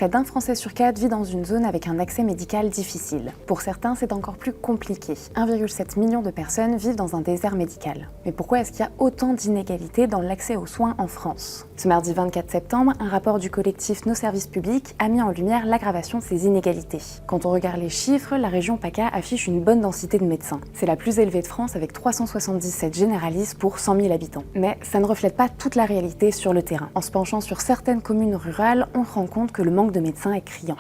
Près d'un Français sur 4 vit dans une zone avec un accès médical difficile. Pour certains, c'est encore plus compliqué. 1,7 million de personnes vivent dans un désert médical. Mais pourquoi est-ce qu'il y a autant d'inégalités dans l'accès aux soins en France? Ce mardi 24 septembre, un rapport du collectif Nos Services Publics a mis en lumière l'aggravation de ces inégalités. Quand on regarde les chiffres, la région PACA affiche une bonne densité de médecins. C'est la plus élevée de France avec 377 généralistes pour 100 000 habitants. Mais ça ne reflète pas toute la réalité sur le terrain. En se penchant sur certaines communes rurales, on se rend compte que le manque de médecins est criant.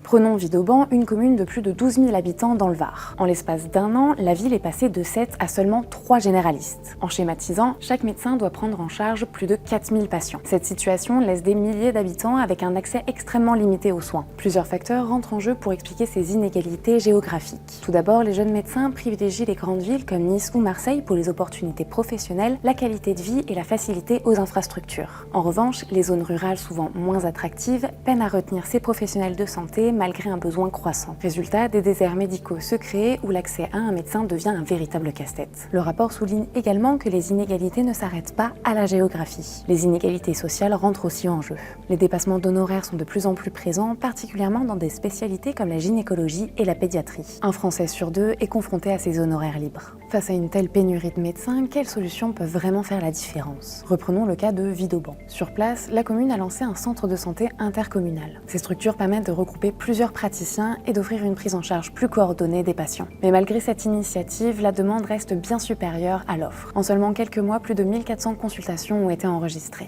Prenons Vidauban, une commune de plus de 12 000 habitants dans le Var. En l'espace d'un an, la ville est passée de 7 à seulement 3 généralistes. En schématisant, chaque médecin doit prendre en charge plus de 4 000 patients. Cette situation laisse des milliers d'habitants avec un accès extrêmement limité aux soins. Plusieurs facteurs rentrent en jeu pour expliquer ces inégalités géographiques. Tout d'abord, les jeunes médecins privilégient les grandes villes comme Nice ou Marseille pour les opportunités professionnelles, la qualité de vie et la facilité aux infrastructures. En revanche, les zones rurales, souvent moins attractives, peinent à retenir ces professionnels de santé malgré un besoin croissant. Résultat, des déserts médicaux se créent où l'accès à un médecin devient un véritable casse-tête. Le rapport souligne également que les inégalités ne s'arrêtent pas à la géographie. Les inégalités sociales rentrent aussi en jeu. Les dépassements d'honoraires sont de plus en plus présents, particulièrement dans des spécialités comme la gynécologie et la pédiatrie. Un Français sur 2 est confronté à ces honoraires libres. Face à une telle pénurie de médecins, quelles solutions peuvent vraiment faire la différence? Reprenons le cas de Vidauban. Sur place, la commune a lancé un centre de santé intercommunal. Ces structures permettent de regrouper plusieurs praticiens et d'offrir une prise en charge plus coordonnée des patients. Mais malgré cette initiative, la demande reste bien supérieure à l'offre. En seulement quelques mois, plus de 1400 consultations ont été enregistrées.